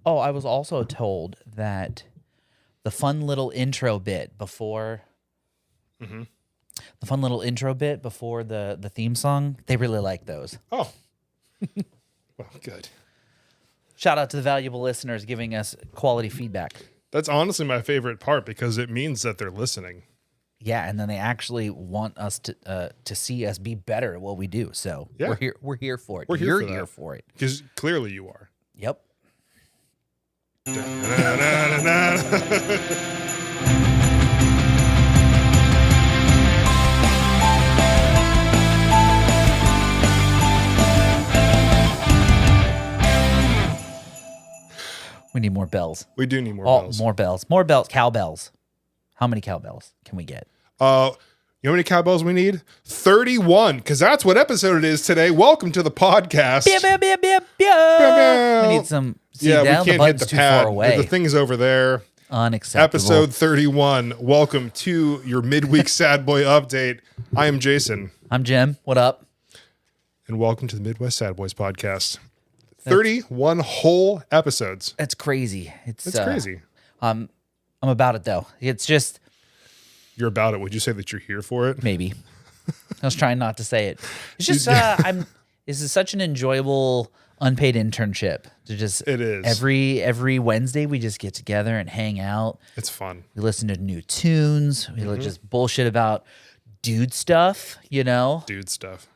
Oh, I was also told that the fun little intro bit before the theme song, they really like those. Oh. Well, good. Shout out to the valuable listeners giving us quality feedback. That's honestly my favorite part because it means that they're listening. Yeah, and then they actually want us to see us be better at what we do. So Yeah. we're here for it. You're here for it. Because clearly you are. Yep. We need more bells. We do need more bells. More bells. More bells. Cowbells. How many cowbells can we get? You know how many cowbells we need? 31, because that's what episode it is today. Welcome to the podcast. We need some. See, yeah, now we can't the hit button's the too pad. far away. The thing's over there. Unacceptable. Episode 31. Welcome to your midweek Sad Boy update. I am Jason. I'm Jim. What up? And welcome to the Midwest Sad Boys podcast. 31 whole episodes. That's crazy. It's crazy. I'm about it though. It's just You're about it. Would you say that you're here for it? maybe. I was trying not to say it. It's just this is such an enjoyable unpaid internship to just. It is. Every Wednesday we just get together and hang out. It's fun. We listen to new tunes. We just bullshit about dude stuff. You know. Dude stuff,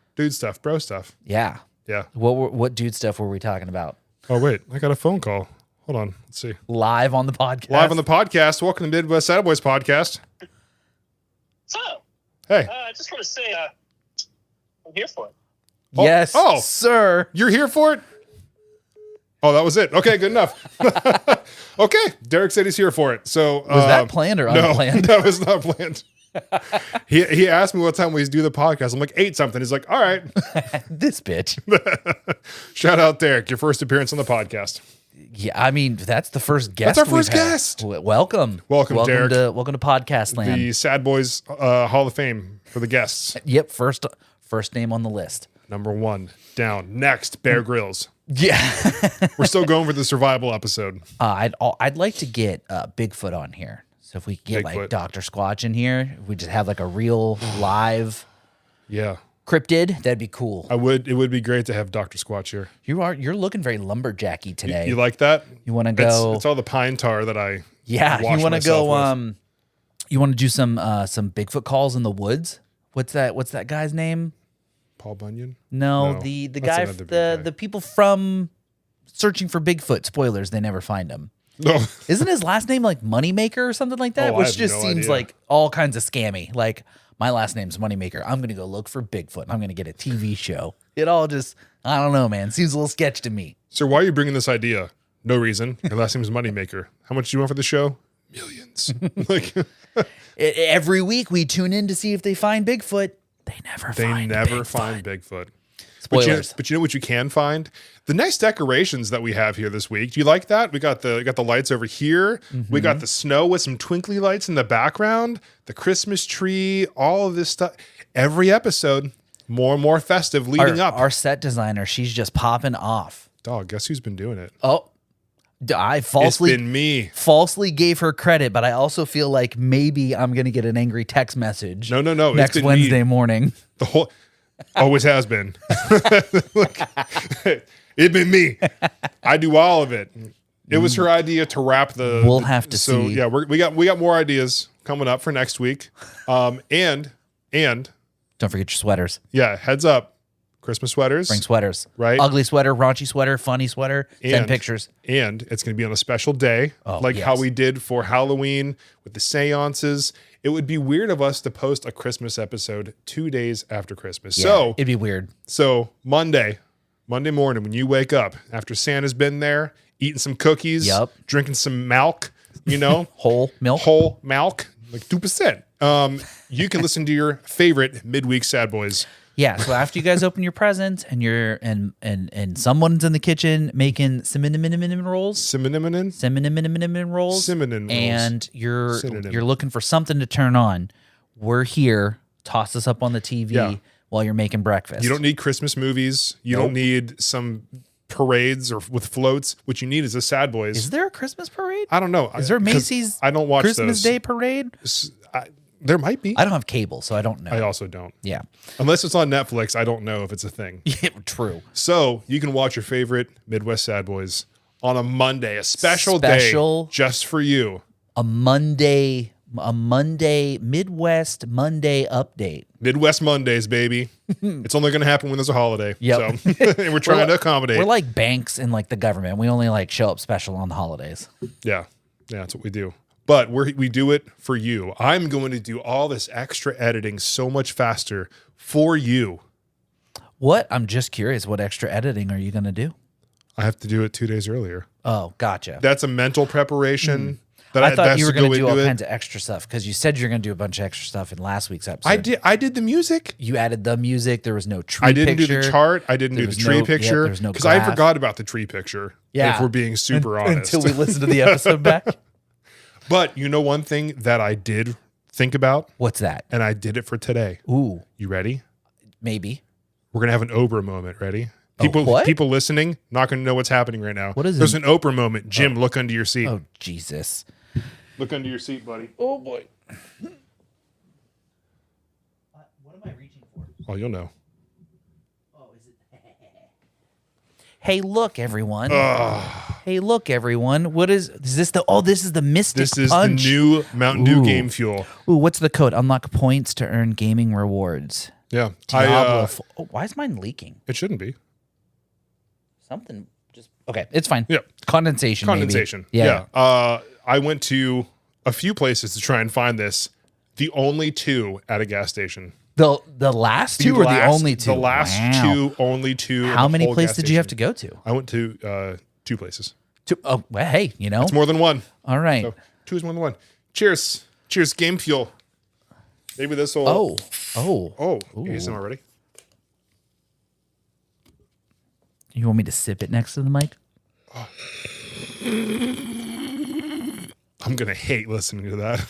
bro stuff. Yeah. Yeah. What dude stuff were we talking about? Oh, wait. I got a phone call. Hold on. Let's see. Live on the podcast. Live on the podcast. Welcome to the Midwest Sad Boys podcast. So, Hey. I just want to say I'm here for it. Yes, Oh. sir. You're here for it? Oh, that was it. Okay, good enough. Okay. Derek said he's here for it. So Was that planned or no, unplanned? that was not planned. He asked me what time we do the podcast. I'm like 8 something. He's like, all right. This bitch. Shout out Derek, your first appearance on the podcast. Yeah, I mean that's the first guest. That's our first we've had. guest. Welcome, Derek. Welcome to Podcast Land. The Sad Boys Hall of Fame for the guests. Yep, first name on the list. Number 1 down. Next, Bear Grylls. Yeah, We're still going for the survival episode. I'd like to get Bigfoot on here. So if we get Bigfoot. like Dr. Squatch in here, we just have like a real live Yeah. cryptid. That'd be cool. It would be great to have Dr. Squatch here. You're looking very lumberjacky today. You like that? You want to go? It's all the pine tar that I Yeah, wash you want to myself go? with. You want to do some Bigfoot calls in the woods? What's that guy's name? Paul Bunyan? No, the that's guy, another big guy. the people from Searching for Bigfoot. Spoilers, they never find him. No. Isn't his last name like Moneymaker or something like that? Oh, I Which have just no seems idea. like all kinds of scammy. Like my last name's Moneymaker. I'm gonna go look for Bigfoot. I'm gonna get a TV show. It all just, I don't know, man. Seems a little sketch to me. So why are you bringing this idea? No reason. Your last name is Moneymaker. How much do you want for the show? Millions. Like Every week we tune in to see if they find Bigfoot. They never find Bigfoot. Spoilers. But you know what you can find? The nice decorations that we have here this week. Do you like that? We got the lights over here. We got the snow with some twinkly lights in the background, the Christmas tree, all of this stuff. Every episode, more and more festive leading up. Our set designer, she's just popping off. Dog, guess who's been doing it? Oh, I It's been me. falsely gave her credit, but I also feel like maybe I'm going to get an angry text message. No. It's Next been Wednesday me. morning. The whole always has been. Look, it been me. I do all of it. It was her idea to wrap the. We'll have to so, see. yeah, we got more ideas coming up for next week. And Don't forget your sweaters. yeah, heads up, Christmas sweaters. Bring sweaters. Right. Ugly sweater, raunchy sweater, funny sweater. Send And- pictures. And it's going to be on a special day, Oh, like how yes. we did for Halloween with the seances. It would be weird of us to post a Christmas episode 2 days after Christmas. Yeah, So it'd be weird. So Monday morning when you wake up after Santa's been there, eating some cookies, Yup. drinking some milk, you know, Whole milk. whole milk, like 2%. You can listen to your favorite midweek Sad Boys. Yeah. So after you guys open your presents and you're and someone's in the kitchen making cinnamon rolls. Cinnamon. Cinnamon rolls. Cinnamon rolls. And you're Synonym. you're looking for something to turn on. We're here. Toss us up on the TV Yeah. while you're making breakfast. You don't need Christmas movies. You Nope. don't need some parades or with floats. What you need is a Sad Boys. Is there a Christmas parade? I don't know. Is there 'cause Macy's I don't watch Christmas those. Day parade? There might be. I don't have cable, so I don't know. I also don't. Yeah. Unless it's on Netflix, I don't know if it's a thing. Yeah, true. So you can watch your favorite Midwest Sad Boys on a Monday, a special day just for you. A Monday Midwest Monday update. Midwest Mondays, baby. It's only going to happen when there's a holiday. Yep. So, and we're trying to accommodate. We're like banks and like the government. We only like show up special on the holidays. Yeah. Yeah, that's what we do. But we do it for you. I'm going to do all this extra editing so much faster for you. What? I'm just curious. What extra editing are you going to do? I have to do it 2 days earlier. Oh, gotcha. That's a mental preparation. I thought you were going to do all it. kinds of extra stuff because you said you're going to do a bunch of extra stuff in last week's episode. I did the music. You added the music. There was no tree I didn't picture. do the chart. I didn't do the tree picture. There was no because I graph. forgot about the tree picture. Yeah. If we're being super honest. Until we listened to the episode back. But you know one thing that I did think about? What's that? And I did it for today. Ooh, You ready? maybe. We're going to have an Oprah moment. Ready? what? People listening, not going to know what's happening right now. What is There's it? an Oprah moment. Jim, look under your seat. Oh, Jesus. Look under your seat, buddy. Oh, boy. What am I reaching for? Oh, you'll know. Oh, is it? Hey, look, everyone. Hey, look, everyone. What is this? This is the Mystic This is Punch. the new Mountain Dew Ooh. Game Fuel. Ooh, what's the code? Unlock points to earn gaming rewards. Yeah. Diablo. Why is mine leaking? It shouldn't be. Something just okay. It's fine. Yeah. Condensation. Condensation. Maybe. Yeah. I went to a few places to try and find this. The only two at a gas station. The last two or the only two? The last Wow. two, only two. How many places did you have to go to? I went to 2 places. Two. Oh, well, hey, you know. It's more than one. All right. So 2 is more than one. Cheers. Cheers, Game Fuel. Maybe this will. Oh. ASMR already. You want me to sip it next to the mic? I'm going to hate listening to that.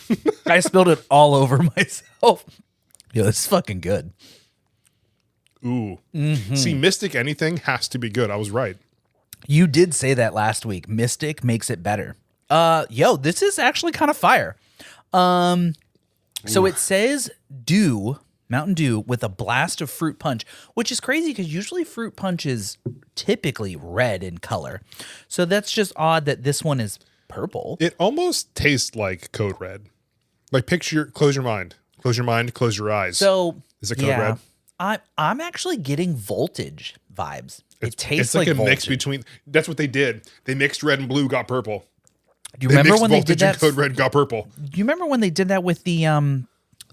I spilled it all over myself. Yo, this is fucking good. Ooh. See, Mystic anything has to be good. I was right. You did say that last week. Mystic makes it better. Yo, this is actually kind of fire. So it says Mountain Dew with a blast of fruit punch, which is crazy because usually fruit punch is typically red in color. So that's just odd that this one is purple. It almost tastes like Code Red. Like close your mind. Close your mind, close your eyes. So is it Code Red? I'm actually getting Voltage vibes. It tastes It's like a Voltage. mix between. That's what they did. They mixed red and blue, got purple. Do you remember mixed when they Voltage did that? and Code Red, got purple. Do you remember when they did that with the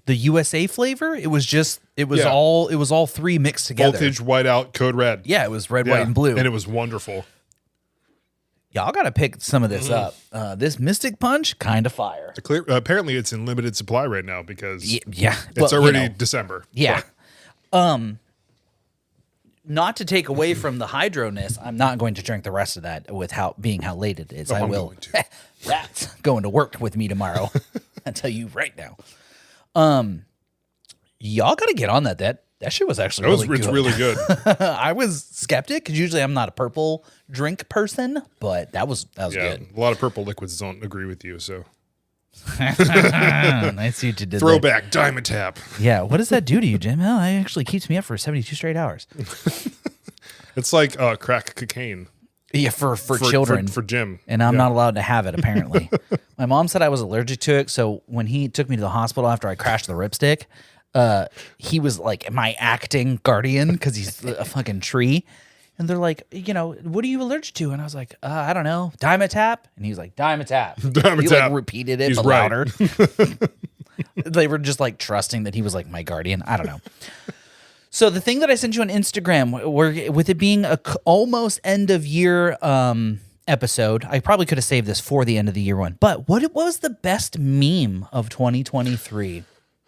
USA flavor? It was Yeah. all three mixed together. Voltage, whiteout, Code Red. Yeah, it was red, Yeah. white, and blue. And it was wonderful. Y'all got to pick some of this up. This Mystic Punch, kind of fire. Apparently, it's in limited supply right now because Yeah. it's Well, already you know, December. yeah. But Not to take away from the hydroness, I'm not going to drink the rest of that with how late it is. I I'm will. going to. That's going to work with me tomorrow. I tell you right now. Y'all got to get on that. That shit was actually really good. It's really good. I was skeptic because usually I'm not a purple drink person, but that was Yeah, good. a lot of purple liquids don't agree with you. So I see what you did there. throwback, Diamond Tap. Yeah, what does that do to you, Jim? Well, it actually keeps me up for 72 straight hours. It's like crack cocaine Yeah, for children. for Jim, And I'm Yeah. not allowed to have it, apparently. My mom said I was allergic to it, so when he took me to the hospital after I crashed the ripstick, he was like my acting guardian because he's a fucking tree. And they're like, what are you allergic to? And I was like, I don't know, Dimetap. And he was like, Dimetap. He like repeated it, He's but right. louder. They were just like trusting that he was like my guardian. I don't know. So the thing that I sent you on Instagram, with it being a almost end of year episode, I probably could have saved this for the end of the year one. But what was the best meme of 2023?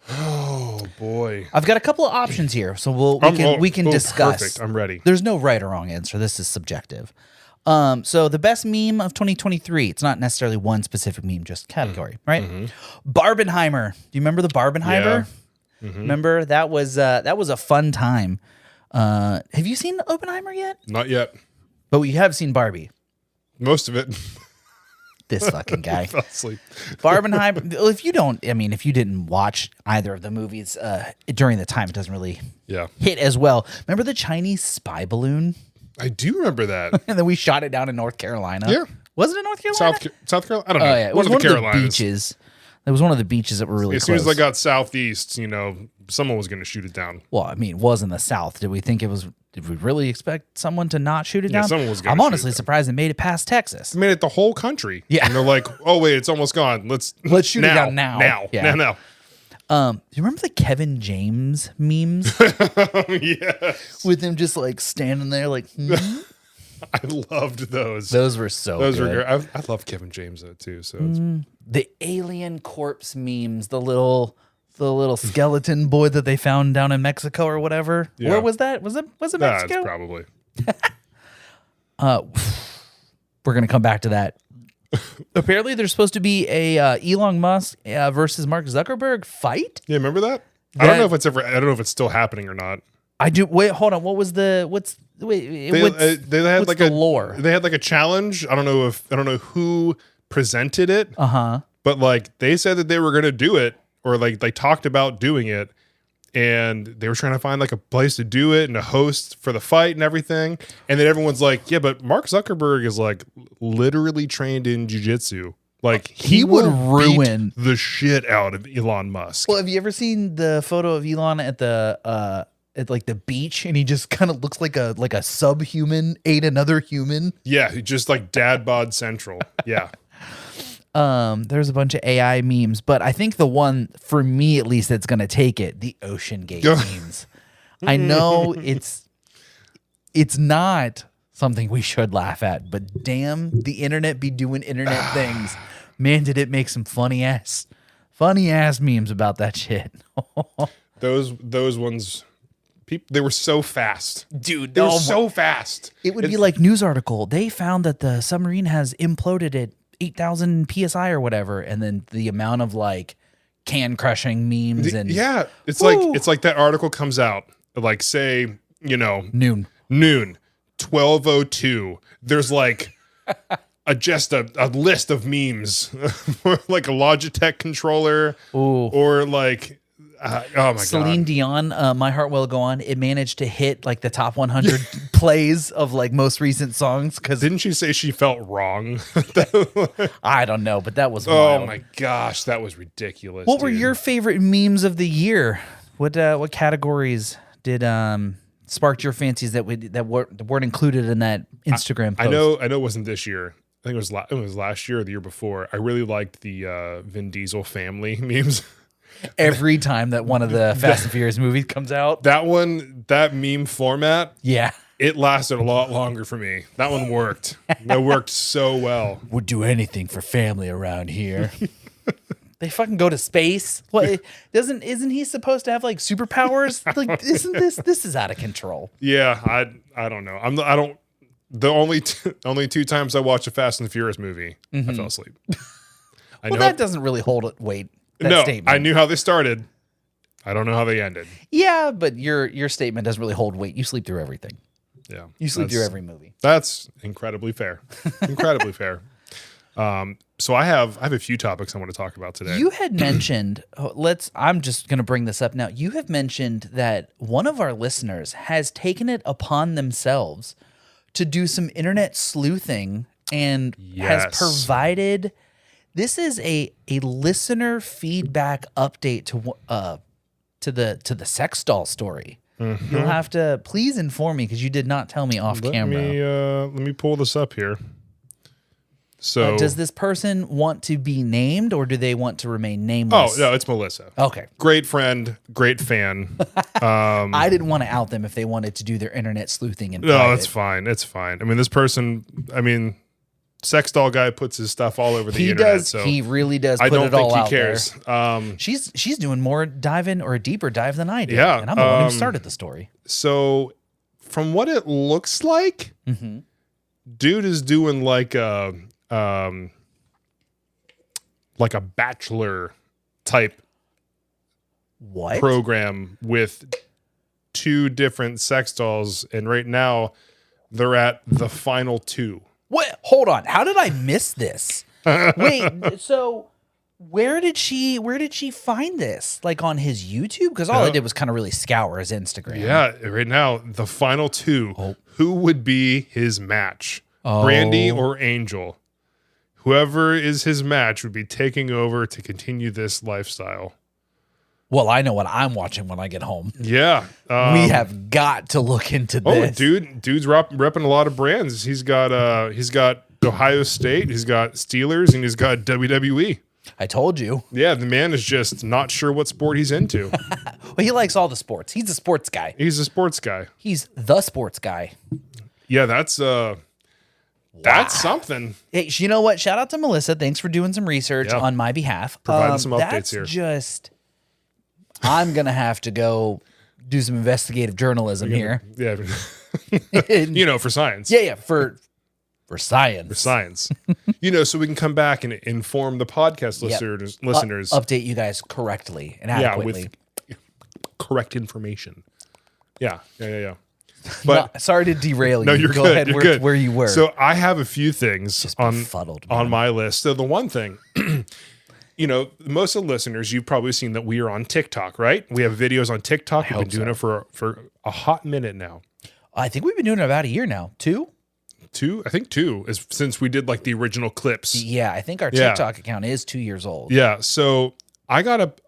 Oh boy, I've got a couple of options here, so we can discuss. Perfect. I'm ready. There's no right or wrong answer. This is subjective. So the best meme of 2023. It's not necessarily one specific meme, just category, right? Barbenheimer. Do you remember the Barbenheimer? Yeah. Remember that was a fun time. Have you seen Oppenheimer yet? Not yet. But we have seen Barbie. Most of it. This fucking guy. Fell asleep. Barbenheimer. If you didn't watch either of the movies during the time, it doesn't really Yeah. hit as well. Remember the Chinese spy balloon? I do remember that. And then we shot it down in North Carolina. Yeah. Was it in North Carolina? South Carolina? I don't know. Oh, yeah. It was One one of the of the Carolinas. beaches. It was one of the beaches that were really As close. soon as I got southeast, someone was going to shoot it down. Well, I mean, it was in the South. Did we think it was? Did we really expect someone to not shoot it Yeah, down? someone was gonna I'm shoot honestly it down. surprised it made it past Texas. I made it the whole country. Yeah. And they're like, oh, wait, it's almost gone. Let's shoot it down now. Now. Yeah. Now. You remember the Kevin James memes Yes. with him just like standing there, like I loved those. those were so Those good. were great. I love Kevin James, though, too. So it's, The alien corpse memes, the little skeleton boy that they found down in Mexico or whatever. Yeah. Where was that? Was it it's Mexico? probably. We're gonna come back to that. Apparently, there's supposed to be a Elon Musk versus Mark Zuckerberg fight. Yeah, remember that? I don't know if it's still happening or not. I do. Wait, hold on. What's They had what's like the lore? They had like a challenge. I don't know who presented it, but like they said that they were going to do it, or like they talked about doing it, and they were trying to find like a place to do it and a host for the fight and everything. And then everyone's like, yeah, but Mark Zuckerberg is like literally trained in jiu-jitsu. Like He would will beat ruin the shit out of Elon Musk. Well, have you ever seen the photo of Elon at the like the beach, and he just kind of looks like a subhuman ate another human? Yeah, just like dad bod central. Yeah. There's a bunch of AI memes, but I think the one for me at least that's gonna take it, the Ocean Gate memes. I know it's not something we should laugh at, but damn, the internet be doing internet things. Man, did it make some funny ass memes about that shit. Those ones, they were so fast. Dude, They were so fast. It would be like news article. They found that the submarine has imploded at 8,000 psi or whatever, and then the amount of like can crushing memes and Yeah, it's Woo. like that article comes out like say, noon. 12:02. There's like just a list of memes for like a Logitech controller or like oh my Celine god. Dion, My Heart Will Go On. It managed to hit like the top 100 plays of like most recent songs because Didn't she say she felt wrong? I don't know, but that was Oh wild. my gosh, that was ridiculous. What were dude. your favorite memes of the year? What categories did sparked your fancies that weren't included in that Instagram post? I know it wasn't this year. I think it was last year or the year before. I really liked the Vin Diesel family memes. Every time that one of the Fast and Furious movies comes out. That meme format, Yeah. it lasted a lot longer for me. That one worked. That worked so well. Would do anything for family around here. They fucking go to space. What isn't he supposed to have like superpowers? Like isn't this is out of control. Yeah, I don't know. The only two times I watched a Fast and the Furious movie, I fell asleep. Well, that doesn't really hold weight. That No, statement. I knew how they started. I don't know how they ended. Yeah, but your statement doesn't really hold weight. You sleep through everything. Yeah. You sleep through every movie. That's incredibly fair. Incredibly fair. So I have a few topics I want to talk about today. You had mentioned, I'm just going to bring this up now. You have mentioned that one of our listeners has taken it upon themselves to do some internet sleuthing and has Yes. provided, this is a listener feedback update to the sex doll story. Mm-hmm. You'll have to please inform me because you did not tell me off camera. Let me pull this up here. So Does this person want to be named or do they want to remain nameless? Oh no, it's Melissa. Okay. Great friend, great fan. I didn't want to out them if they wanted to do their internet sleuthing in No, private. it's fine. It's fine. I mean, this person. I mean, sex doll guy puts his stuff all over the He internet. does. So He really does. I Put don't it all think he out there. cares. She's doing more diving or a deeper dive than I did. Yeah, and I'm the one who started the story. So, from what it looks like, Mm-hmm. dude is doing like a bachelor type What? program with two different sex dolls, and right now They're at the final 2. What? Hold on. How did I miss this? Wait. So where did she find this? Like on his YouTube? Because all I did was kind of really scour his Instagram. Yeah, right now the final 2. Oh. Who would be his match? Brandy or Angel? Whoever is his match would be taking over to continue this lifestyle. Well, I know what I'm watching when I get home. Yeah. We have got to look into this. Dude's repping a lot of brands. He's got Ohio State, he's got Steelers, and he's got WWE. I told you. Yeah, the man is just not sure what sport he's into. Well, he likes all the sports. He's a sports guy. He's a sports guy. He's the sports guy. Yeah, that's something. Hey, you know what? Shout out to Melissa. Thanks for doing some research on my behalf. Providing some updates that's here. Just, I'm going to have to go do some investigative journalism here. Yeah. For science. Yeah, for science. For science. So we can come back and inform the podcast listeners. Update you guys correctly and adequately. Yeah, with correct information. Yeah. But sorry to derail you. No, you're Go good. ahead You're good. where you were. So I have a few things Just on befuddled, man. on my list. So the one thing, most of the listeners, you've probably seen that we are on TikTok, right? We have videos on TikTok. We've been doing it for a hot minute now. I think we've been doing it about a year now. 2? 2? I think 2 is since we did like the original clips. Yeah, I think our TikTok account is 2 years old. Yeah. So I got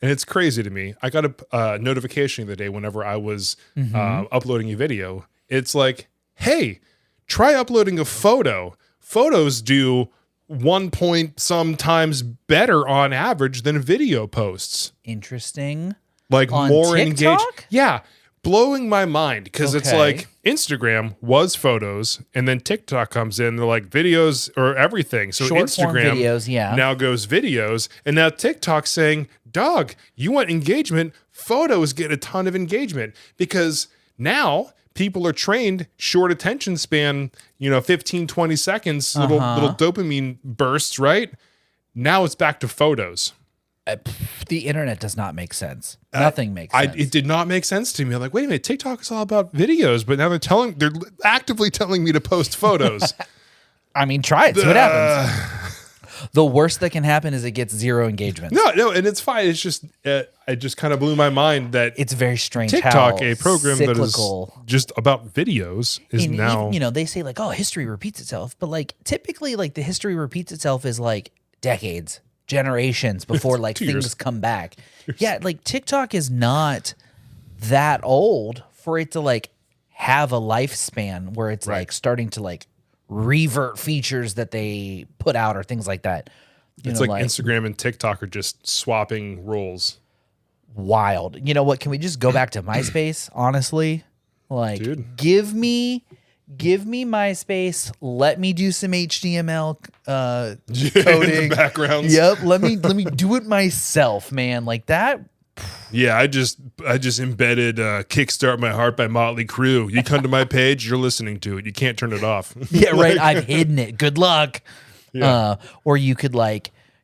and it's crazy to me. I got a notification the other day whenever I was uploading a video. It's like, hey, try uploading a photo. Photos do 1 point sometimes better on average than video posts. Interesting. Like on more TikTok? engaged. Yeah. Blowing my mind because it's Okay. like Instagram was photos and then TikTok comes in. They're like videos or everything. So Short form Instagram videos, now goes videos. And now TikTok's saying, dog, you want engagement? Photos get a ton of engagement because now people are trained short attention span, 15, 20 seconds, little dopamine bursts, right? Now it's back to photos. The internet does not make sense. Nothing makes sense. It did not make sense to me. I'm like, wait a minute, TikTok is all about videos, but now they're actively telling me to post photos. I mean, try it. See what happens. The worst that can happen is it gets 0 engagement. No, and it's fine. It's just, it just kind of blew my mind that It's very strange TikTok, how a program cyclical. that is just about videos, is And now. even, they say like, oh, history repeats itself. But like typically like the history repeats itself is like decades, generations before like 2 things years. come back. Yeah, like TikTok is not that old for it to like have a lifespan where it's like starting to like revert features that they put out or things like that. It's like Instagram and TikTok are just swapping roles. Wild. You know what? Can we just go back to MySpace? Honestly, like, Dude. give me MySpace. Let me do some HTML coding Backgrounds. Yep. Let me do it myself, man. Like that. Yeah, I just embedded "Kickstart My Heart" by Motley Crue. You come to my page, you're listening to it. You can't turn it off. Yeah, right. I've hidden it. Good luck. Yeah. Or you could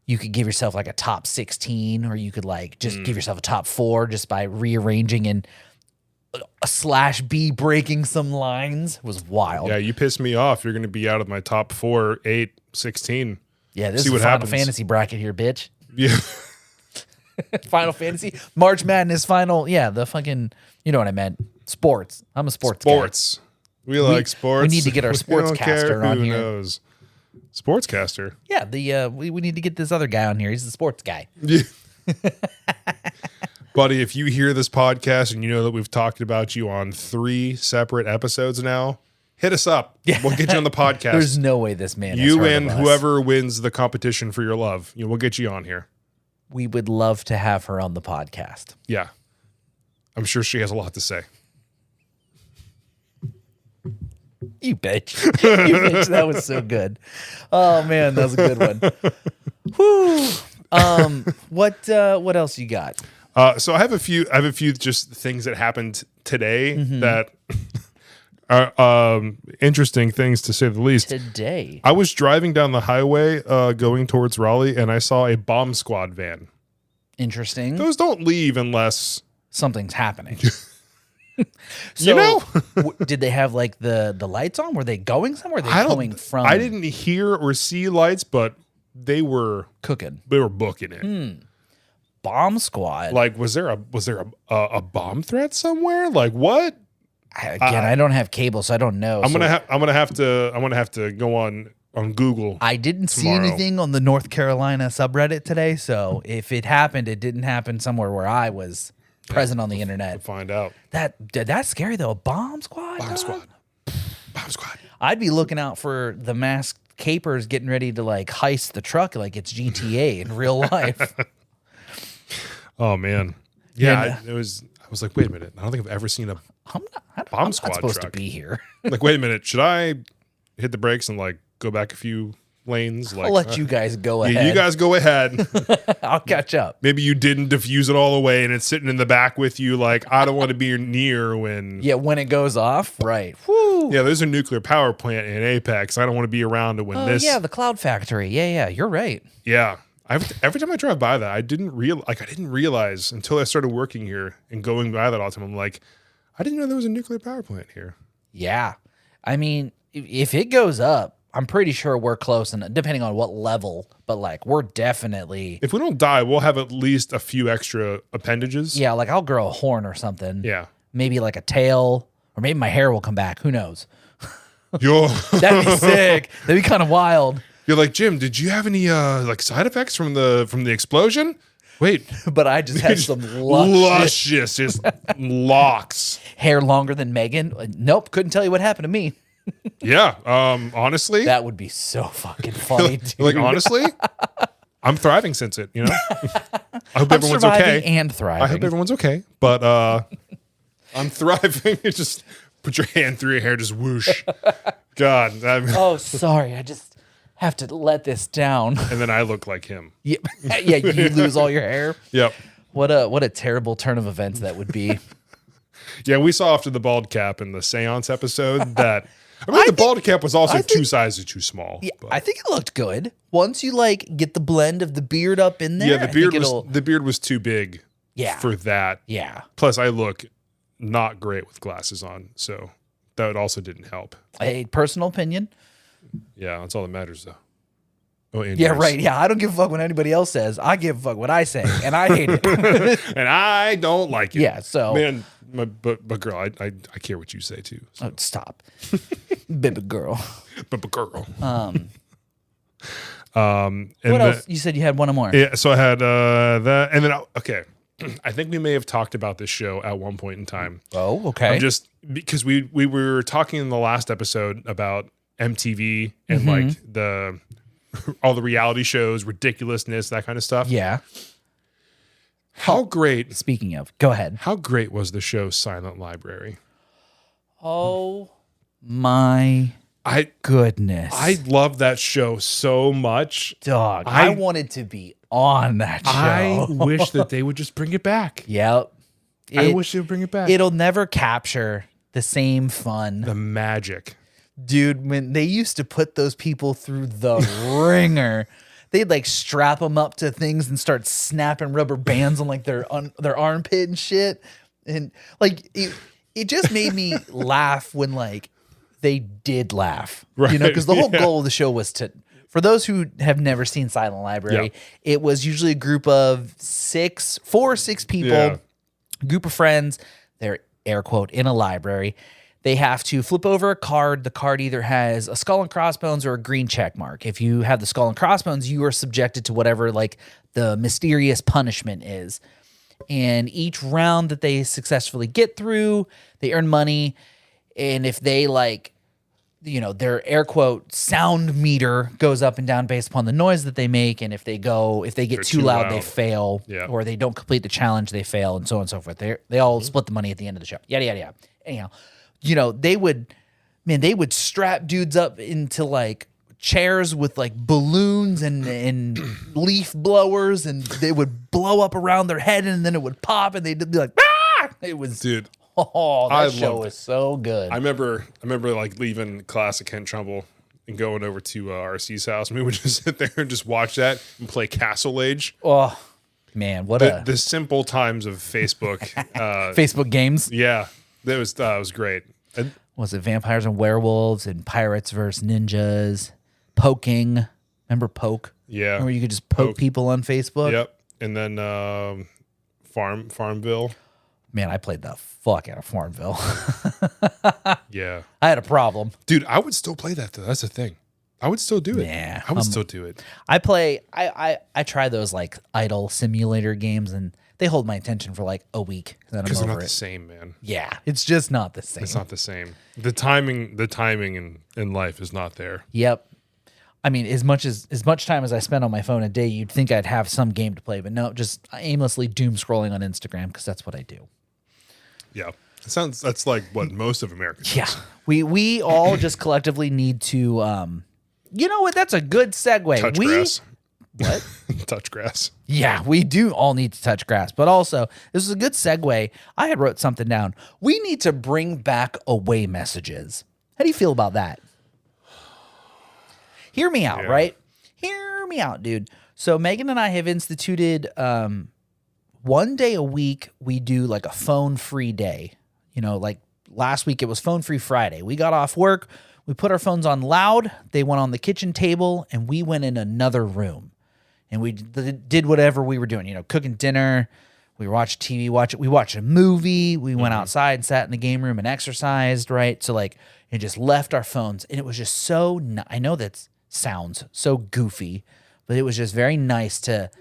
give yourself like a top 16, or you could like just give yourself a top 4 just by rearranging and a /B breaking some lines. It was wild. Yeah, you pissed me off. You're going to be out of my top 4, 8, 16. Yeah, this See is what Final happens. Fantasy bracket here, bitch. Yeah. Final Fantasy, March Madness final. Yeah, the fucking, you know what I meant. Sports. I'm a sports guy. Sports. We like sports. we need to get our We don't care sportscaster on who here. knows. Sportscaster. Yeah, we need to get this other guy on here. He's the sports guy. Yeah. Buddy, if you hear this podcast and you know that we've talked about you on 3 separate episodes now, hit us up. Yeah. We'll get you on the podcast. There's no way this man has You heard and of us. whoever wins the competition for your love, we'll get you on here. We would love to have her on the podcast. Yeah. I'm sure she has a lot to say. You bitch. You bitch. That was so good. Oh man, that was a good one. Whew. What else you got? So I have a few just things that happened today that are interesting things to say the least. Today. I was driving down the highway going towards Raleigh, and I saw a bomb squad van. Interesting. Those don't leave unless Something's happening. So, did they have like the lights on? Were they going somewhere? Were they coming from? I didn't hear or see lights, but they were cooking. They were booking it. Bomb squad. Like, was there a bomb threat somewhere? Like, what? Again, I don't have cable, so I don't know. I'm gonna have to go on Google. I didn't see tomorrow. anything on the North Carolina subreddit today, so if it happened, it didn't happen somewhere where I was present on the internet. Find out. That's scary though. Bomb squad. Bomb dog? squad. Bomb squad. I'd be looking out for the masked capers getting ready to like heist the truck like it's GTA in real life. Oh man. Yeah, I was like, wait a minute. I don't think I've ever seen a bomb squad not supposed truck. to be here. Like, wait a minute. Should I hit the brakes and like go back a few lanes? Like, I'll let you guys go ahead. Yeah, you guys go ahead. I'll catch up. Maybe you didn't diffuse it all the way and it's sitting in the back with you. Like, I don't want to be near when. Yeah, when it goes off, right. Woo. Yeah, there's a nuclear power plant in Apex. I don't want to be around it when this. Yeah, the cloud factory. Yeah, you're right. Yeah. Every time I drive by that, I didn't realize until I started working here and going by that all the time. I'm like, I didn't know there was a nuclear power plant here. Yeah. I mean, if it goes up, I'm pretty sure we're close, and depending on what level, but like we're definitely. If we don't die, we'll have at least a few extra appendages. Yeah, like I'll grow a horn or something. Yeah. Maybe like a tail, or maybe my hair will come back. Who knows? Yo. That'd be sick. That'd be kind of wild. You're like, Jim, did you have any like side effects from the explosion? Wait. But I just had some luscious just locks. Hair longer than Megan. Nope, couldn't tell you what happened to me. Yeah. Honestly. That would be so fucking funny, dude. Like, honestly, I'm thriving since it, you know? I hope I'm everyone's surviving okay. and thriving. I hope everyone's okay. But I'm thriving. Just put your hand through your hair, just whoosh. God. Oh, sorry. I just have to let this down. And then I look like him. Yeah, yeah, you lose all your hair. Yep. What a terrible turn of events that would be. Yeah, we saw after the bald cap in the seance episode that the bald cap was also two sizes too small. Yeah, but. I think it looked good. Once you like get the blend of the beard up in there. Yeah, the beard was too big. Yeah. For that. Yeah. Plus, I look not great with glasses on, so that also didn't help. A personal opinion. Yeah, that's all that matters, though. Oh, yeah, right. Yeah, I don't give a fuck what anybody else says. I give a fuck what I say, and I hate it. And I don't like it. Yeah, so man, but girl, I care what you say too. So. Oh, stop, baby girl. But girl. And what else? You said you had one more. Yeah, so I had that, and then okay. I think we may have talked about this show at one point in time. Oh, okay. Just because we were talking in the last episode about MTV and like the all the reality shows, ridiculousness, that kind of stuff. Yeah. How great. Speaking of, go ahead. How great was the show Silent Library? Oh my goodness. I love that show so much. Dog. I wanted to be on that show. I wish that they would just bring it back. Yep. I wish they would bring it back. It'll never capture the same fun. The magic. Dude, when they used to put those people through the ringer, they'd like strap them up to things and start snapping rubber bands on like their armpit and shit. And like it just made me laugh when like they did laugh. Right. You know, because the whole goal of the show was to, for those who have never seen Silent Library, it was usually a group of 4 or 6 people, group of friends, they're air quote in a library. They have to flip over a card. The card either has a skull and crossbones or a green check mark. If you have the skull and crossbones, you are subjected to whatever like the mysterious punishment is. And each round that they successfully get through, they earn money. And if they like, you know, their air quote sound meter goes up and down based upon the noise that they make. And if they get too loud, they fail. Yeah. Or they don't complete the challenge, they fail, and so on and so forth. They all split the money at the end of the show. Yada, yada, yada. Anyhow, you know, they would strap dudes up into like chairs with like balloons and leaf blowers, and they would blow up around their head, and then it would pop, and they'd be like, ah! It was, dude. Oh, that show was so good. I remember like leaving class at Kent Trumbull and going over to RC's house, and we would just sit there and just watch that and play Castle Age. Oh man, what the simple times of Facebook. Facebook games. Yeah. That was great. And Was it vampires and werewolves and pirates versus ninjas? Poking. Remember Poke? yeah. Where you could just poke people on Facebook? Yep. And then Farmville. Man, I played the fuck out of Farmville. Yeah. I had a problem. Dude, I would still play that though. That's the thing. I would still do it. Yeah, I would still do it. I try those like idle simulator games and they hold my attention for like a week. Then Because I'm they're over not it. the same, man. Yeah, it's just not the same. It's not the same. The timing in life is not there. Yep. I mean, as much time as I spend on my phone a day, you'd think I'd have some game to play, but no, just aimlessly doom scrolling on Instagram because that's what I do. Yeah. That's like what most of America does. Yeah, we all just collectively need to. You know what? That's a good segue. Touch grass. What? Touch grass. Yeah, we do all need to touch grass, but also this is a good segue. I had wrote something down. We need to bring back away messages. How do you feel about that? Hear me out, Yeah. right? Hear me out, dude. So Megan and I have instituted one day a week we do like a phone-free day. You know, like last week it was phone-free Friday. We got off work, we put our phones on loud, they went on the kitchen table, and we went in another room. And we did whatever we were doing, you know, cooking dinner, we watched TV, we watched a movie, we went outside and sat in the game room and exercised, right? So like, and just left our phones. And it was just so, I know that sounds so goofy, but it was just very nice to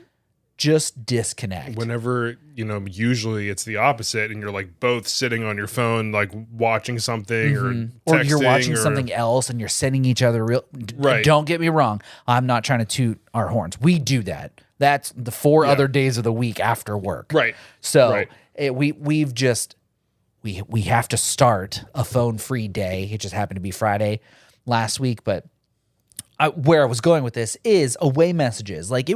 just disconnect. Whenever, you know, usually it's the opposite and you're like both sitting on your phone, like watching something or texting. Or you're watching something else and you're sending each other Right. Don't get me wrong. I'm not trying to toot our horns. We do that. That's the 4 other days of the week after work. Right. So Right. we've just, we have to start a phone-free day. It just happened to be Friday last week, but where I was going with this is away messages. Like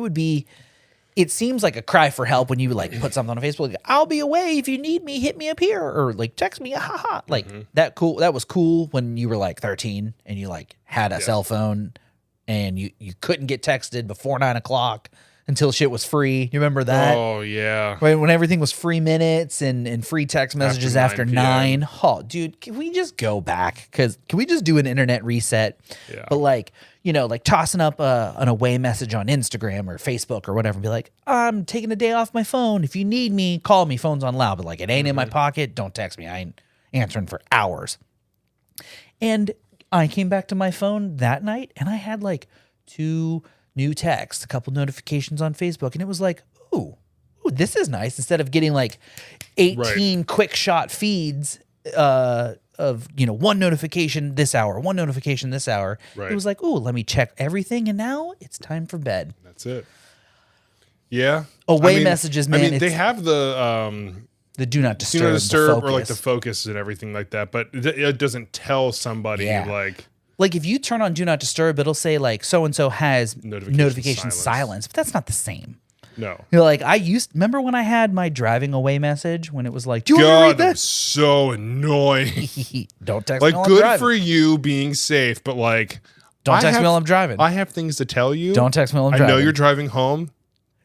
it seems like a cry for help when you like put something on Facebook. Like, I'll be away if you need me. Hit me up here or like text me. Haha. Like that cool. That was cool when you were like 13 and you like had a cell phone and you couldn't get texted before 9 o'clock until shit was free. You remember that? Oh yeah. Right, when everything was free minutes and free text messages after 9. 9. Oh, dude, can we just go back? Can we just do an internet reset? Yeah. But like, you know, like tossing up an away message on Instagram or Facebook or whatever and be like, I'm taking a day off my phone. If you need me, call me. Phone's on loud. But like, it ain't in my pocket. Don't text me. I ain't answering for hours. And I came back to my phone that night and I had like 2 new texts, a couple notifications on Facebook. And it was like, ooh, this is nice. Instead of getting like 18 quick shot feeds of, you know, one notification this hour, one notification this hour. Right. It was like, ooh, let me check everything. And now it's time for bed. That's it. Yeah. Away messages, man. I mean, they it's have the do not disturb, do not the disturb or like the focus. focus and everything like that, but it doesn't tell somebody like Like if you turn on do not disturb, it'll say like so-and-so has silence. notification silence, but that's not the same. no. You know, like remember when I had my driving away message when it was like, do you want God, me to that read was so annoying. this? Don't text Like, me while I'm good driving. for you being safe, but like, Don't text me while I'm driving. I have things to tell you. Don't text me while I'm I driving. know you're driving home.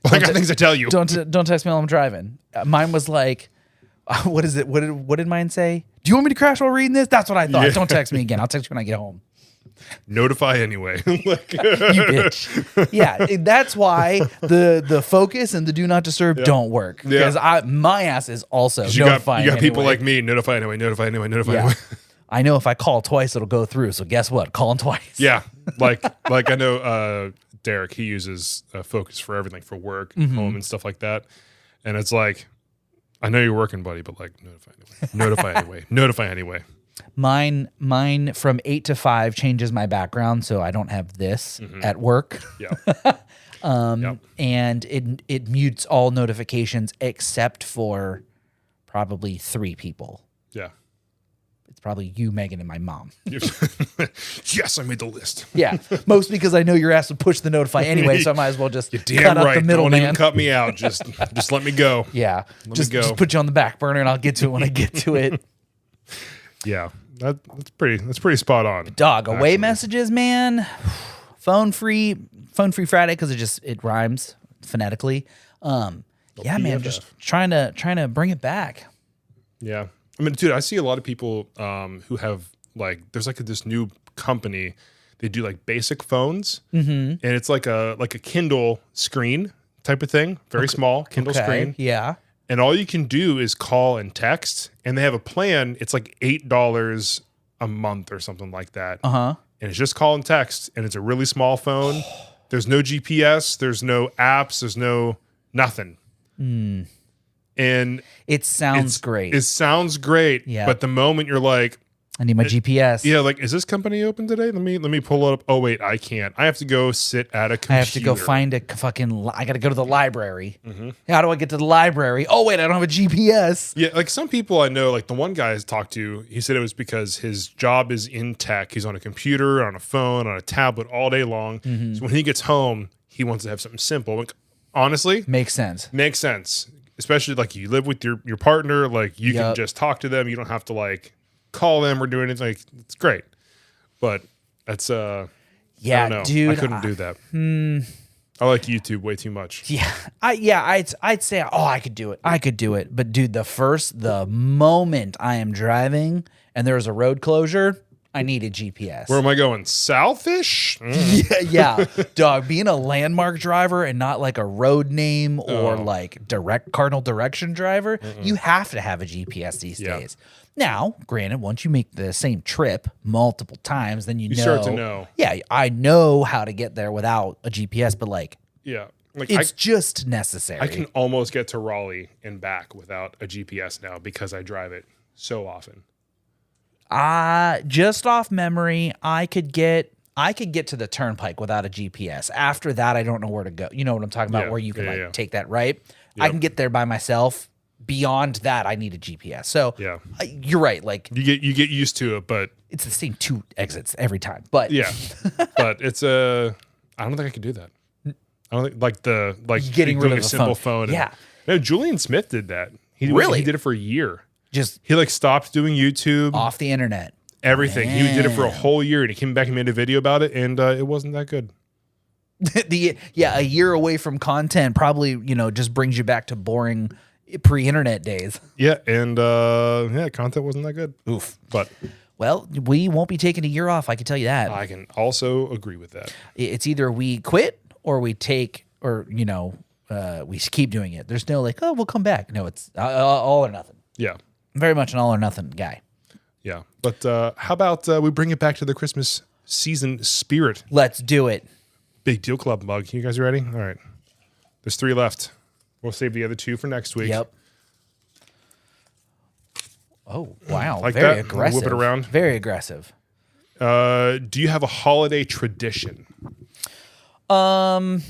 I got things to tell you. Don't text me while I'm driving. Mine was like, what is it? What did mine say? Do you want me to crash while reading this? That's what I thought. Yeah. Don't text me again. I'll text you when I get home. Notify anyway. Like, You bitch. Yeah, that's why the focus and the do not disturb don't work. Yeah. Because my ass is also you notifying. got people anyway. like me. Notify anyway. Notify anyway. Notify Yeah. anyway. I know if I call twice, it'll go through. So guess what? Calling twice. Yeah, like I know Derek. He uses Focus for everything, for work, Mm-hmm. home, and stuff like that. And it's like, I know you're working, buddy, but like, notify anyway. Notify anyway. Notify anyway. Mine from 8 to 5 changes my background, so I don't have this at work. Yeah. Yep. And it mutes all notifications except for probably 3 people. Yeah. It's probably you, Megan, and my mom. Yes, I made the list. Yeah, mostly because I know your ass would push the notify anyway, so I might as well just Damn cut out right. the Don't even middleman. cut me out. Just let me go. Yeah, me just go. put you on the back burner, and I'll get to it when I get to it. Yeah. That's pretty spot on. Dog, away Actually. messages, man. Phone free Friday because it rhymes phonetically. Yeah, man, PFF. just trying to bring it back. Yeah. I mean, dude, I see a lot of people who have like, there's like this new company. They do like basic phones, and it's like a Kindle screen type of thing, very small Kindle screen. Yeah. And all you can do is call and text, and they have a plan. It's like $8 a month or something like that. Uh-huh. And it's just call and text, and it's a really small phone. There's no GPS, there's no apps, there's no nothing. And It sounds great. It sounds great. Yeah. But the moment you're like, I need my GPS. yeah, like, is this company open today? Let me pull it up. Oh wait, I can't. I have to go sit at a computer. I have to go find a fucking. I got to go to the library. How do I get to the library? Oh wait, I don't have a GPS. Yeah, like some people I know, like the one guy I talked to, he said it was because his job is in tech. He's on a computer, on a phone, on a tablet all day long. So when he gets home, he wants to have something simple. Like, honestly, Makes sense. makes sense. Especially like you live with your partner, like you can Yep. just talk to them. You don't have to like call them or do anything. Like, it's great. But that's I Yeah, don't know. dude. I couldn't do that. I like YouTube way too much. Yeah, I'd say, oh, I could do it. I could do it. But dude, the moment I am driving and there's a road closure, I need a GPS. Where am I going? Southish? yeah, dog. Being a landmark driver and not like a road name or like direct cardinal direction driver, you have to have a GPS these Yeah. days. Now, granted, once you make the same trip multiple times, then you know. start to know. Yeah, I know how to get there without a GPS, but like Yeah. Like it's just necessary. I can almost get to Raleigh and back without a GPS now because I drive it so often. Just off memory, I could get to the turnpike without a GPS. After that, I don't know where to go. You know what I'm talking about? Yeah, Where you can yeah. take that right. I Yep. can get there by myself. Beyond that, I need a GPS. So Yeah. you're right. Like You get used to it, but it's the same two exits every time. But yeah. But it's I don't think I could do that. I don't think Getting rid doing of a the simple phone. phone. Yeah. No, Julian Smith did that. Really? He did it for a year. just He like stopped doing YouTube, off the internet. everything. He did it for a whole year, and he came back and made a video about it, and it wasn't that good. A year away from content probably just brings you back to boring pre-internet days. Yeah, and content wasn't that good. Oof. But Well, we won't be taking a year off. I can tell you that. I can also agree with that. It's either we quit or we take, or we keep doing it. There's no like, oh, we'll come back. No, it's all or nothing. Yeah. I'm very much an all or nothing guy. Yeah. But how about we bring it back to the Christmas season spirit? Let's do it. Big Deal Club mug. You guys ready? All right. There's 3 left. We'll save the other 2 for next week. Yep. Oh, wow. Like Very that? aggressive. Whip it around. Very aggressive. Do you have a holiday tradition? Um,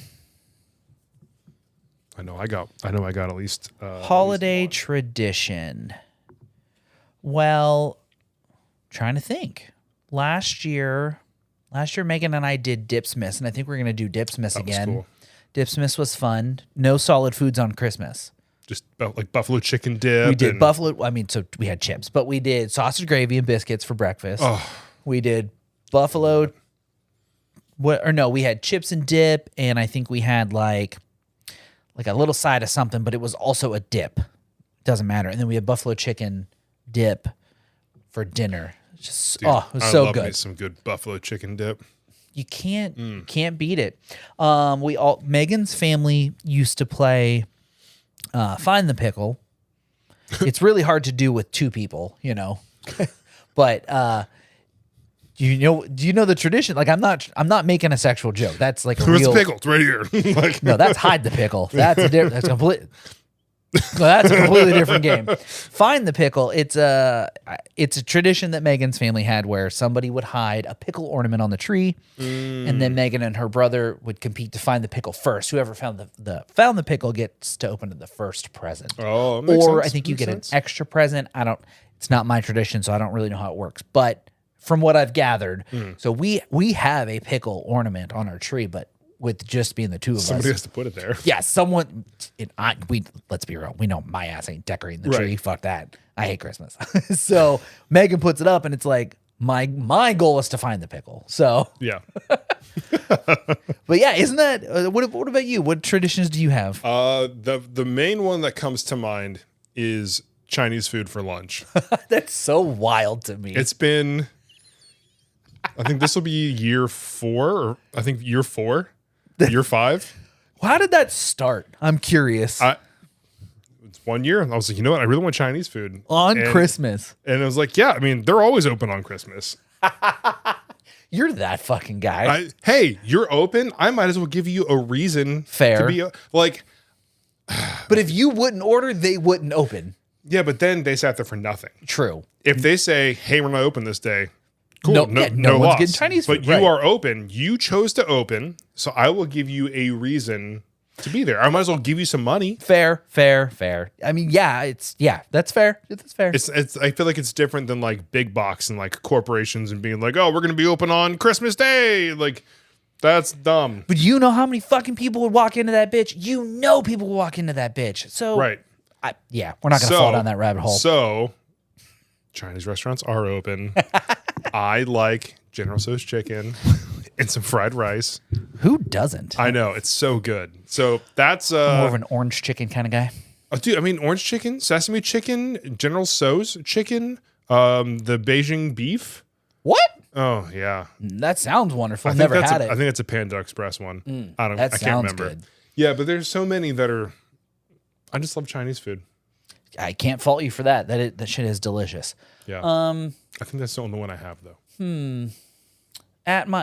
I know I got at least holiday tradition. Well, trying to think. Last year Megan and I did Dipsmas, and I think we're gonna do Dipsmas That was again. cool. Dipsmas was fun. No solid foods on Christmas. Just like buffalo chicken dip. We did and- buffalo. I mean, so we had chips, but we did sausage gravy and biscuits for breakfast. Oh, We did buffalo. We had chips and dip, and I think we had like a little side of something, but it was also a dip. Doesn't matter. And then we had buffalo chicken dip for dinner. Just dude, it was I so love me good. some good buffalo chicken dip. You can't beat it. Megan's family used to play Find the Pickle. It's really hard to do with 2 people, but do you know the tradition? Like I'm not making a sexual joke. That's like a Where's real the pickle? It's right here. Like, No, that's Hide the Pickle. That's a completely different game. Find the Pickle. It's a tradition that Megan's family had where somebody would hide a pickle ornament on the tree, and then Megan and her brother would compete to find the pickle first. Whoever found the pickle gets to open the first present. Oh, it makes Or sense. I think you Makes get sense. an extra present. It's not my tradition, so I don't really know how it works. But from what I've gathered, so we have a pickle ornament on our tree, but with just being the 2 of Somebody us. has to put it there. Yeah, someone. Let's be real. We know my ass ain't decorating the tree. Right. Fuck that. I hate Christmas. So Megan puts it up, and it's like my goal is to find the pickle. So, Yeah. but yeah, isn't that what about you? What traditions do you have? The main one that comes to mind is Chinese food for lunch. That's so wild to me. It's been, I think this will be year 4, or I think year 4, year 5. How did that start? I'm curious. It's 1 year. And I was like, you know what? I really want Chinese food. On Christmas. And I was like, yeah, I mean, they're always open on Christmas. You're that fucking guy. Hey, you're open. I might as well give you a reason Fair. to be like, But if you wouldn't order, they wouldn't open. yeah, but then they sat there for nothing. True. If they say, hey, we're not open this day, cool. No- No, yeah, no, no one's loss. getting Chinese food, But you right. are open. You chose to open. So I will give you a reason to be there. I might as well give you some money. Fair. I mean, that's fair. That's fair. It's. I feel like it's different than like big box and like corporations and being like, oh, we're going to be open on Christmas Day. Like, that's dumb. But you know how many fucking people would walk into that bitch? You know people would walk into that bitch. So, Right. we're not going to fall down that rabbit hole. So, Chinese restaurants are open. I like General Tso's chicken and some fried rice. Who doesn't? I know, it's so good. So that's More of an orange chicken kind of guy. dude, I mean orange chicken, sesame chicken, General Tso's chicken, the Beijing beef. What? Oh yeah. That sounds wonderful. I think Never that's had I it. think it's a Panda Express one. I that can't sounds remember. good. Yeah, but there's so many that are I just love Chinese food. I can't fault you for that. That shit is delicious. Yeah. I think that's the only one I have though.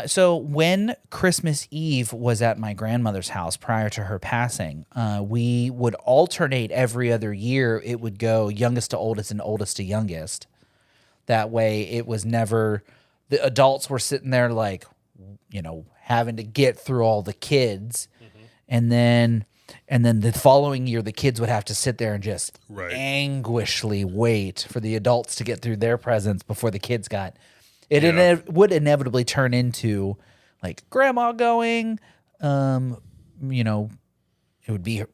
So when Christmas Eve was at my grandmother's house prior to her passing, we would alternate every other year. It would go youngest to oldest and oldest to youngest. That way it was never, the adults were sitting there like, having to get through all the kids. And then the following year, the kids would have to sit there and just Right. anguishly wait for the adults to get through their presents before the kids got. It Yeah. would inevitably turn into like grandma going. It would be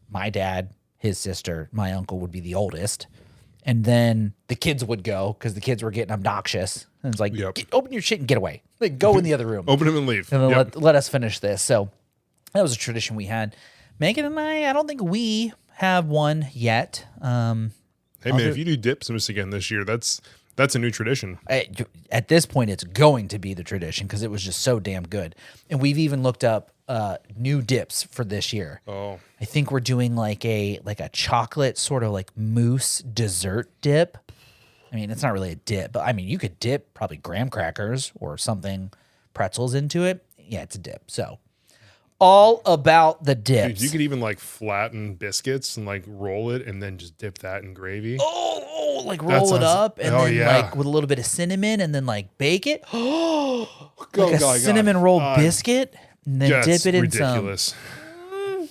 my dad, his sister, my uncle would be the oldest. And then the kids would go because the kids were getting obnoxious. And it's like, Yep. open your shit and get away. Like, go in the other room. Open them and leave. And then Yep. let us finish this. So that was a tradition we had. Megan and I don't think we have one yet. Hey man, if you do Dipsimus again this year, that's a new tradition. At this point, it's going to be the tradition because it was just so damn good. And we've even looked up new dips for this year. Oh, I think we're doing like a chocolate sort of like mousse dessert dip. I mean, it's not really a dip, but I mean, you could dip probably graham crackers or something, pretzels into it. Yeah, it's a dip. So all about the dips. dude, you could even like flatten biscuits and like roll it and then just dip that in gravy. Like That roll it sounds- up and oh, then yeah. like with a little bit of cinnamon and then like bake it. Oh, Like a God, cinnamon roll God. biscuit and then That's dip it in ridiculous. some.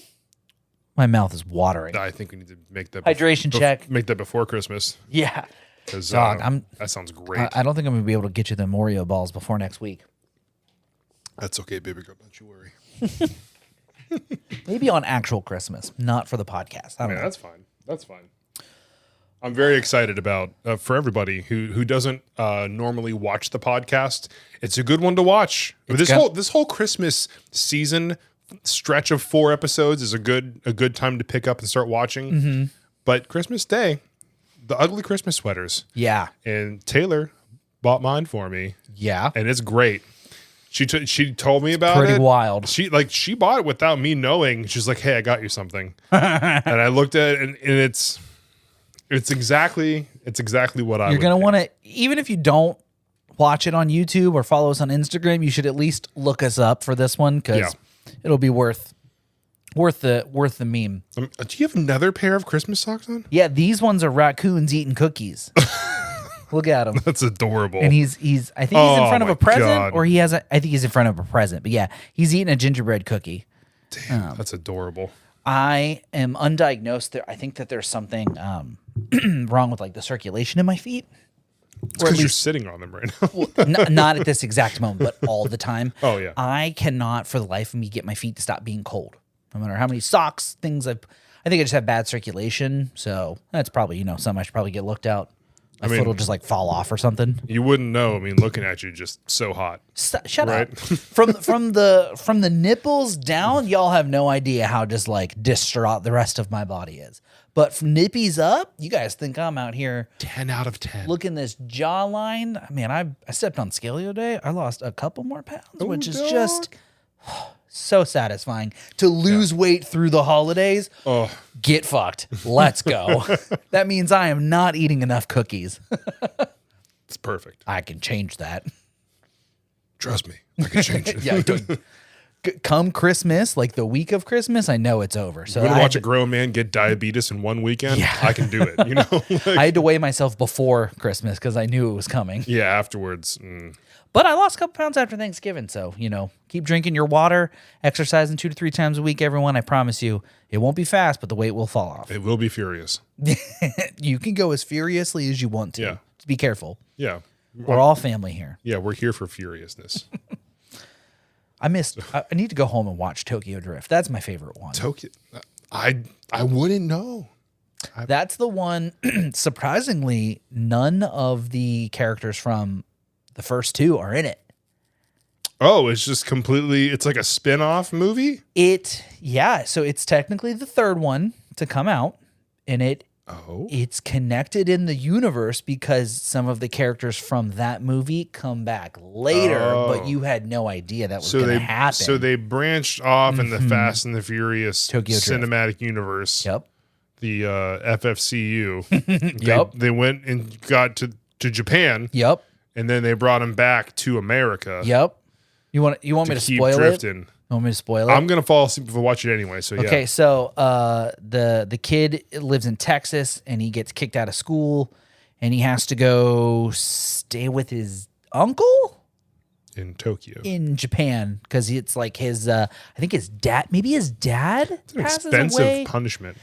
My mouth is watering. I think we need to make that Hydration check. Make that before Christmas. Yeah. 'Cause, Dog, that sounds great. I don't think I'm going to be able to get you the Oreo balls before next week. That's okay, baby girl. Don't you worry. Maybe on actual Christmas, not for the podcast. I don't Yeah, know. that's fine. That's fine. I'm very excited about for everybody who doesn't normally watch the podcast. It's a good one to watch. This whole Christmas season stretch of 4 episodes is a good time to pick up and start watching. Mm-hmm. But Christmas Day, the ugly Christmas sweaters, Yeah. and Taylor bought mine for me, Yeah. and it's great. She told me about Pretty it. wild. She bought it without me knowing. She's like, "Hey, I got you something," and I looked at it, and it's exactly what I. You're going to want to, even if you don't watch it on YouTube or follow us on Instagram, you should at least look us up for this one because it'll be worth the meme. Do you have another pair of Christmas socks on? Yeah, these ones are raccoons eating cookies. Look at him. That's adorable. And he's I think he's in front of my a present God. or I think he's in front of a present. But yeah, he's eating a gingerbread cookie. Damn, that's adorable. I am undiagnosed. I think that there's something wrong with like the circulation in my feet. It's because you're sitting on them right now. Not at this exact moment, but all the time. Oh, yeah. I cannot for the life of me get my feet to stop being cold. No matter how many socks, I think I just have bad circulation. So that's probably, something I should probably get looked at My foot will just like fall off or something. You wouldn't know. I mean, looking at you, just so hot. Shut Right? up. From the nipples down, y'all have no idea how just like distraught the rest of my body is. But from nippies up, you guys think I'm out here 10 out of 10. looking this jawline. Man, I stepped on scale the other day. I lost a couple more pounds, which is just so satisfying. To lose weight through the holidays, get fucked. Let's go. That means I am not eating enough cookies. It's perfect. I can change that. Trust me. I can change it. Yeah, come Christmas, like the week of Christmas, I know it's over. So I'm gonna watch a grown man get diabetes in one weekend. Yeah. I can do it. You know, like, I had to weigh myself before Christmas because I knew it was coming. yeah. Afterwards, But I lost a couple pounds after Thanksgiving. So, keep drinking your water, exercising 2 to 3 times a week, everyone. I promise you, it won't be fast, but the weight will fall off. it will be furious. You can go as furiously as you want to. Yeah. Just be careful. Yeah, We're all family here. yeah. We're here for furiousness. I need to go home and watch Tokyo Drift. That's my favorite one. Tokyo. I wouldn't know. That's the one, surprisingly, none of the characters from the first 2 are in it. Oh, it's just completely. It's like a spin-off movie. So it's technically the 3rd one to come out, and it's connected in the universe because some of the characters from that movie come back later, but you had no idea that was going to happen. So they branched off in the Fast and the Furious Tokyo Drift. cinematic universe. Yep. The FFCU. Yep. They went and got to Japan. Yep. And then they brought him back to America. Yep. You want me to keep spoil drifting. it? You want me to spoil it? I'm gonna fall asleep if I watch it anyway. So Okay, yeah. so the kid lives in Texas and he gets kicked out of school and he has to go stay with his uncle In Tokyo. in Japan because it's like his I think his dad It's an passes expensive away. punishment.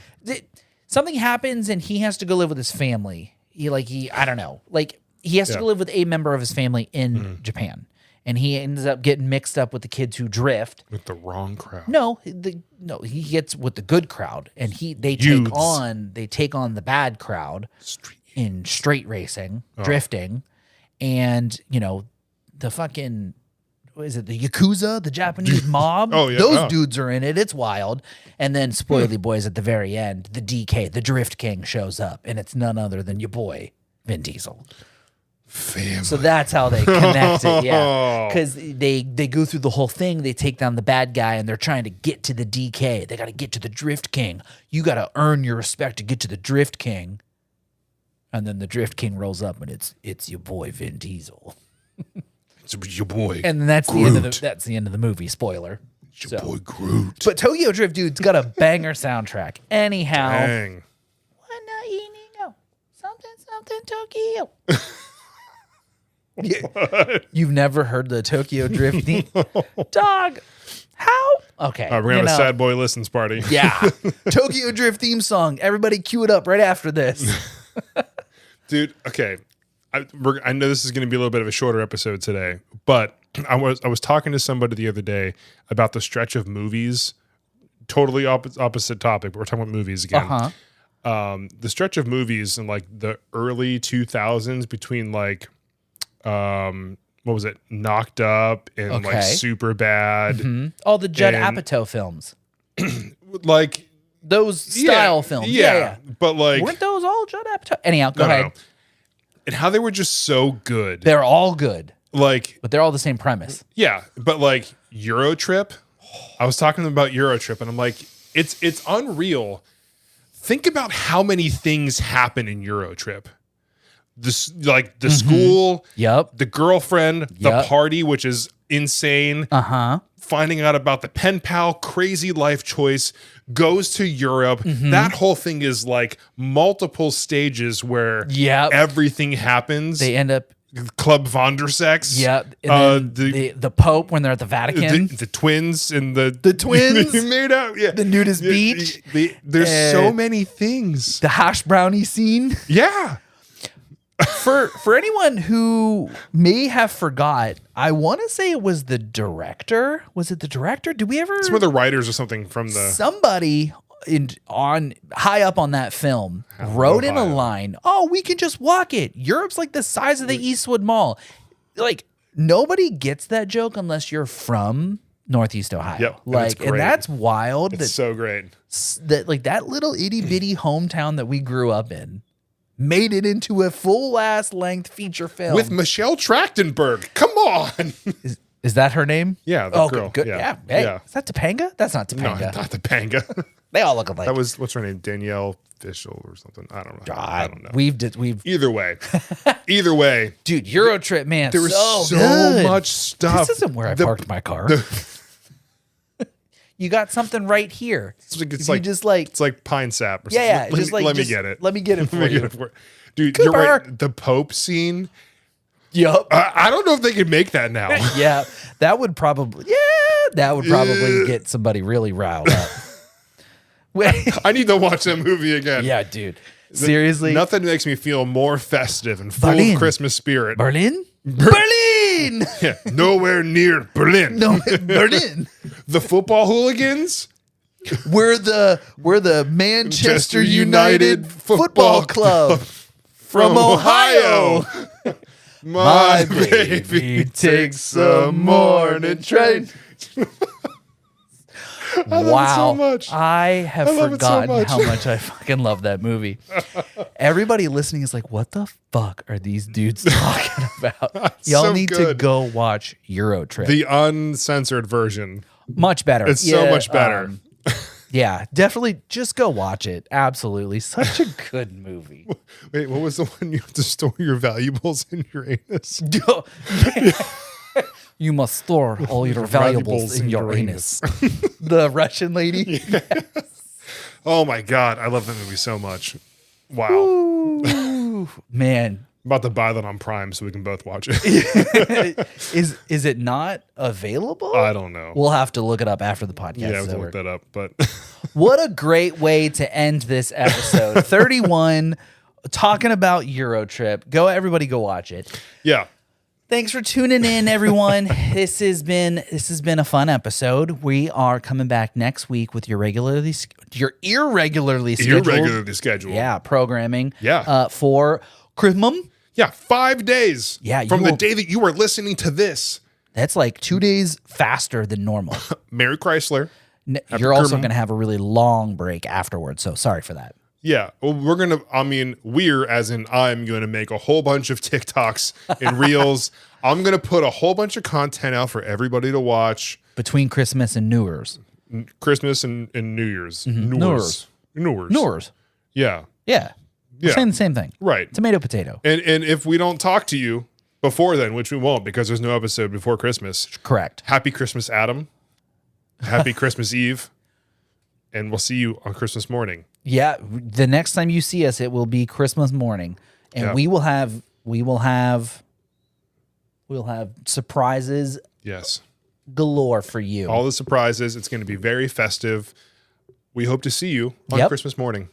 Something happens and he has to go live with his family. He I don't know. Like he has to go live with a member of his family in Japan. And he ends up getting mixed up with the kids who drift. With the wrong crowd. No, he gets with the good crowd, and they Youths. take on the bad crowd in straight racing, drifting, and the fucking what is it, the Yakuza, the Japanese mob? Oh, yeah. Those dudes are in it. It's wild. And then spoily boys at the very end, the DK, the Drift King shows up, and it's none other than your boy Vin Diesel. Family. So that's how they connect it, yeah. Because they go through the whole thing. They take down the bad guy, and they're trying to get to the DK. They got to get to the Drift King. You got to earn your respect to get to the Drift King. And then the Drift King rolls up, and it's your boy Vin Diesel. It's your boy. And then that's Groot. the end of the movie. Spoiler. It's your boy Groot. But Tokyo Drift, dude's got a banger soundtrack. Anyhow, Dang. something Tokyo. You've never heard the Tokyo Drift theme? Dog, how? Okay. All right, we're going to have a sad boy listens party. Yeah. Tokyo Drift theme song. Everybody cue it up right after this. Dude, okay. I know this is going to be a little bit of a shorter episode today, but I was talking to somebody the other day about the stretch of movies. Totally opposite topic, but we're talking about movies again. Uh-huh. The stretch of movies in like the early 2000s between like what was it? Knocked Up and like Super Bad. Mm-hmm. All the Judd And- Apatow films. Like Those style films. Yeah. But like Weren't those all Judd Apatow? Anyhow, go ahead. no. And how they were just so good. They're all good, Like but they're all the same premise. yeah, but like EuroTrip, I was talking about EuroTrip and I'm like, it's unreal. Think about how many things happen in EuroTrip. This like the school, Yep. the girlfriend, the Yep. party, which is insane. Uh-huh. Finding out about the pen pal, crazy life choice, goes to Europe. That whole thing is like multiple stages where Yep. everything happens. They end up Club Vondersex. Yep. And then the Pope when they're at the Vatican. The twins and the twins? they made out. Yeah, The nudist beach. There's so many things. The hash brownie scene. Yeah, For anyone who may have forgot, I want to say it was the director. Was it the director? Did we ever? some of the writers or something from the. Somebody on high up on that film wrote in a Ohio. line, "Oh, we can just walk it. Europe's like the size of the Eastwood Mall." Like nobody gets that joke unless you're from Northeast Ohio. Yep, and like, it's great. and that's wild. It's so great. That like that little itty bitty hometown that we grew up in made it into a full ass length feature film With Michelle Trachtenberg. Come on. Is that her name? Yeah, the Oh, girl. good. Yeah. Yeah. Hey, Yeah. is that Topanga? That's not No, Topanga. not the Panga. They all look alike. That was, what's her name? Danielle Fishel or something. I don't know. I don't know. We've Either way. Either way. dude, Eurotrip, man. There was so good. much stuff. This isn't where I parked my car. You got something right here. It's like, If you just like, it's like pine sap or yeah, something. just like, let me just get it. Let me get it for Let me you. get it for Dude, Cooper. you're right. The Pope scene. Yup. I don't know if they could make that now. Yeah, that would probably get somebody really riled up. Wait, I need to watch that movie again. yeah, dude. Seriously, Nothing makes me feel more festive and full Berlin. of Christmas spirit. Berlin, Berlin, Yeah, nowhere near Berlin. no, Berlin. The football hooligans. We're the Manchester United Football Club from Ohio. My baby takes a morning train. I love it so much. I have love it so forgotten much. how much I fucking love that movie. Everybody listening is like, what the fuck are these dudes talking about? Y'all so need to good. go watch Eurotrip. The uncensored version. Much better. It's so much better. Yeah, definitely just go watch it. Absolutely. Such a good movie. Wait, what was the one you have to store your valuables in your anus? You must store all your valuables in your anus. The Russian lady. Oh my God. I love that movie so much. Wow. Ooh, man. I'm about to buy that on Prime so we can both watch it. Is it not available? I don't know. We'll have to look it up after the podcast. Yeah, is we'll over. look that up. But What a great way to end this episode. 31, talking about Eurotrip. Everybody go watch it. yeah. Thanks for tuning in, everyone. This has been a fun episode. We are coming back next week with your irregularly scheduled. Irregularly scheduled. Yeah, programming. Yeah. For Christmas. Yeah. 5 days. Yeah, From you the will- day that you are listening to this. That's like 2 days faster than normal. Merry Chrysler. You're also Christmas. going to have a really long break afterwards. So sorry for that. Yeah. Well, we're as in I'm going to make a whole bunch of TikToks and reels. I'm going to put a whole bunch of content out for everybody to watch. Between Christmas and New Year's. Christmas and New Year's. New Year's. Yeah. Yeah. We're Yeah. saying the same thing. Right. Tomato, potato. And if we don't talk to you before then, which we won't because there's no episode before Christmas, Correct. happy Christmas, Adam. Happy Christmas Eve. And we'll see you on Christmas morning. Yeah. The next time you see us, it will be Christmas morning. And Yeah. we will have surprises Yes. galore for you. All the surprises. It's going to be very festive. We hope to see you on Yep. Christmas morning.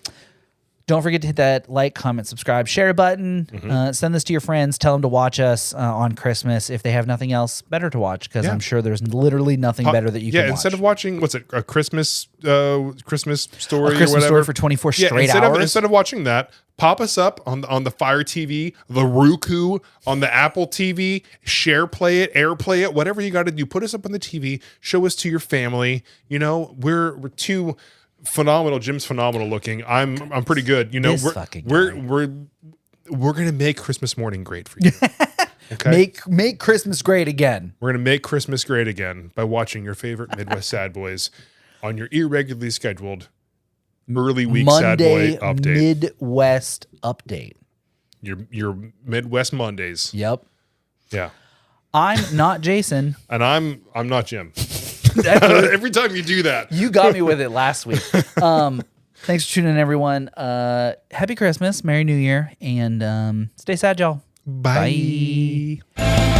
Don't forget to hit that like, comment, subscribe, share button. Send this to your friends. Tell them to watch us on Christmas if they have nothing else better to watch, because Yeah. I'm sure there's literally nothing better that you can watch. Instead of watching, what's it, a Christmas story A Christmas or whatever. story for 24 straight hours. Instead of watching that, pop us up on the Fire TV, the Roku, on the Apple TV, share play it, airplay it, whatever you got to do. Put us up on the TV, show us to your family. You know, we're too phenomenal. Jim's phenomenal looking. I'm pretty good. You know, This fucking we're gonna make Christmas morning great for you. Okay. Make Christmas great again. We're gonna make Christmas great again by watching your favorite Midwest Sad Boys on your irregularly scheduled early week Monday Sad Boy update. Midwest update. Your Midwest Mondays. Yep. Yeah. I'm not Jason. And I'm not Jim. Every time you do that. You got me with it last week. Thanks for tuning in, everyone. Happy Christmas, Merry New Year, and stay sad, y'all. Bye. Bye.